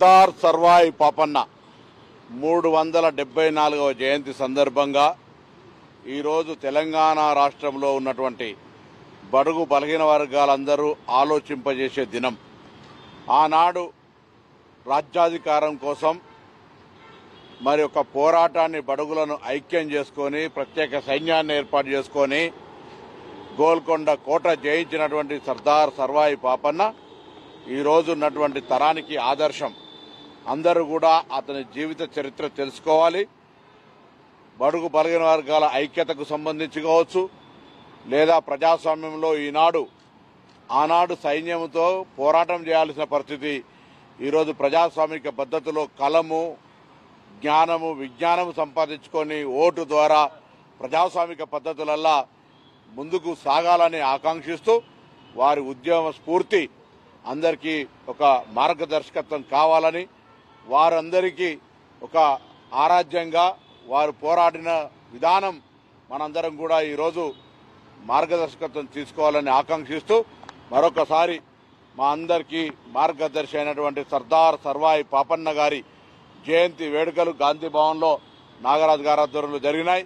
సర్దార్ సర్వాయి పాపన్న 374వ జయంతి సందర్భంగా ఈరోజు తెలంగాణ రాష్ట్రంలో ఉన్నటువంటి బడుగు బలహీన వర్గాలందరూ ఆలోచింపజేసే దినం. ఆనాడు రాజ్యాధికారం కోసం మరి ఒక పోరాటాన్ని బడుగులను ఐక్యం చేసుకొని ప్రత్యేక సైన్యాన్ని ఏర్పాటు చేసుకొని గోల్కొండ కోట జయించినటువంటి సర్దార్ సర్వాయి పాపన్న ఈరోజు ఉన్నటువంటి తరానికి ఆదర్శం. అందరూ కూడా అతని జీవిత చరిత్ర తెలుసుకోవాలి. బడుగు బలహీన వర్గాల ఐక్యతకు సంబంధించి కావచ్చు, లేదా ప్రజాస్వామ్యంలో ఆనాడు సైన్యంతో పోరాటం చేయాల్సిన పరిస్థితి ఈరోజు ప్రజాస్వామిక పద్ధతిలో కలము, జ్ఞానము, విజ్ఞానము సంపాదించుకొని ఓటు ద్వారా ప్రజాస్వామిక పద్ధతులల్లా ముందుకు సాగాలని ఆకాంక్షిస్తూ వారి ఉద్యమ స్ఫూర్తి అందరికీ ఒక మార్గదర్శకత్వం కావాలని, వారందరికీ ఒక ఆరాధ్యంగా వారు పోరాడిన విధానం మనందరం కూడా ఈరోజు మార్గదర్శకత్వం తీసుకోవాలని ఆకాంక్షిస్తూ మరొకసారి మా అందరికీ మార్గదర్శి అయినటువంటి సర్దార్ సర్వాయి పాపన్న గారి జయంతి వేడుకలు గాంధీ భవన్లో నాగరాజు గారి ఆధ్వర్యంలో జరిగినాయి.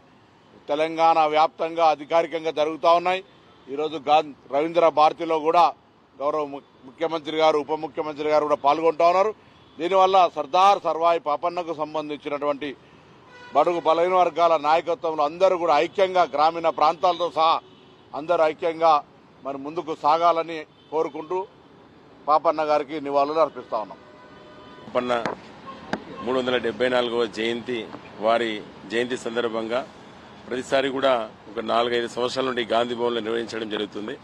తెలంగాణ వ్యాప్తంగా అధికారికంగా జరుగుతూ ఉన్నాయి. ఈరోజు రవీంద్ర భారతిలో కూడా గౌరవ ముఖ్యమంత్రి గారు, ఉప ముఖ్యమంత్రి గారు కూడా పాల్గొంటూ ఉన్నారు. దీనివల్ల సర్దార్ సర్వాయి పాపన్నకు సంబంధించినటువంటి బడుగు బలహీన వర్గాల నాయకత్వంలో అందరూ కూడా ఐక్యంగా, గ్రామీణ ప్రాంతాలతో సహా అందరూ ఐక్యంగా మరి ముందుకు సాగాలని కోరుకుంటూ పాపన్న గారికి నివాళులు అర్పిస్తా ఉన్నాం. పాపన్న 374వ జయంతి, వారి జయంతి సందర్భంగా ప్రతిసారి కూడా ఒక 4-5 సంవత్సరాల నుండి గాంధీ భవన్లో నిర్వహించడం జరుగుతుంది.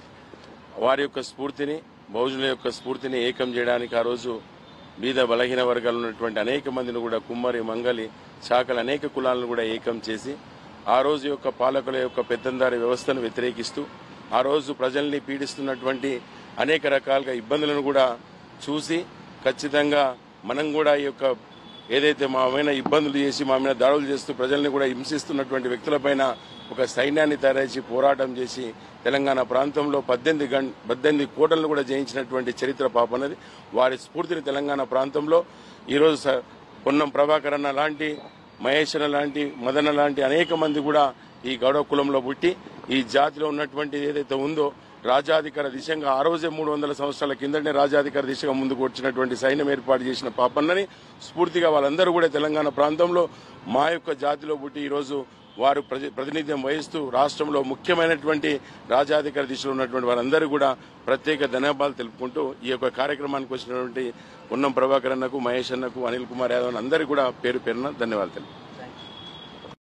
వారి యొక్క స్ఫూర్తిని, బహుజనుల యొక్క స్ఫూర్తిని ఏకం చేయడానికి ఆ రోజు బీద బలహీన వర్గాలు ఉన్నటువంటి అనేక మందిని కూడా, కుమ్మరి, మంగలి, శాఖలు, అనేక కులాలను కూడా ఏకం చేసి ఆ రోజు యొక్క పాలకుల యొక్క పెత్తందారి వ్యవస్థను వ్యతిరేకిస్తూ ఆ రోజు ప్రజల్ని పీడిస్తున్నటువంటి అనేక రకాలుగా ఇబ్బందులను కూడా చూసి ఖచ్చితంగా మనం కూడా ఈ యొక్క ఏదైతే మా మీద ఇబ్బందులు చేసి మా మీద దాడులు చేస్తూ ప్రజల్ని కూడా హింసిస్తున్నటువంటి వ్యక్తులపైన ఒక సైన్యాన్ని తయారు పోరాటం చేసి తెలంగాణ ప్రాంతంలో 18 కోటలను కూడా జయించినటువంటి చరిత్ర పాపన్నది. వారి స్ఫూర్తిని తెలంగాణ ప్రాంతంలో ఈరోజు పొన్నం ప్రభాకర్ అన్న లాంటి, మహేష్ అన్న లాంటి, మదన్న లాంటి అనేక మంది కూడా ఈ గౌడవ కులంలో పుట్టి ఈ జాతిలో ఉన్నటువంటి ఏదైతే ఉందో రాజాధికార దిశగా ఆ రోజే 300 సంవత్సరాల కిందనే రాజాధికార దిశగా ముందుకు వచ్చినటువంటి సైన్యం ఏర్పాటు చేసిన పాపన్నని స్ఫూర్తిగా వాళ్ళందరూ కూడా తెలంగాణ ప్రాంతంలో మా యొక్క జాతిలో పుట్టి ఈరోజు వారు ప్రాతినిధ్యం వహిస్తూ రాష్ట్రంలో ముఖ్యమైనటువంటి రాజాధికార దిశలో ఉన్నటువంటి వారందరూ కూడా ప్రత్యేక ధన్యవాదాలు తెలుపుకుంటూ ఈ యొక్క కార్యక్రమానికి వచ్చినటువంటి పొన్నం ప్రభాకర్ అన్నకు, మహేష్ అన్నకు, అనిల్ కుమార్ యాదవ్ అందరికీ కూడా పేరు పేరున ధన్యవాదాలు తెలుపు.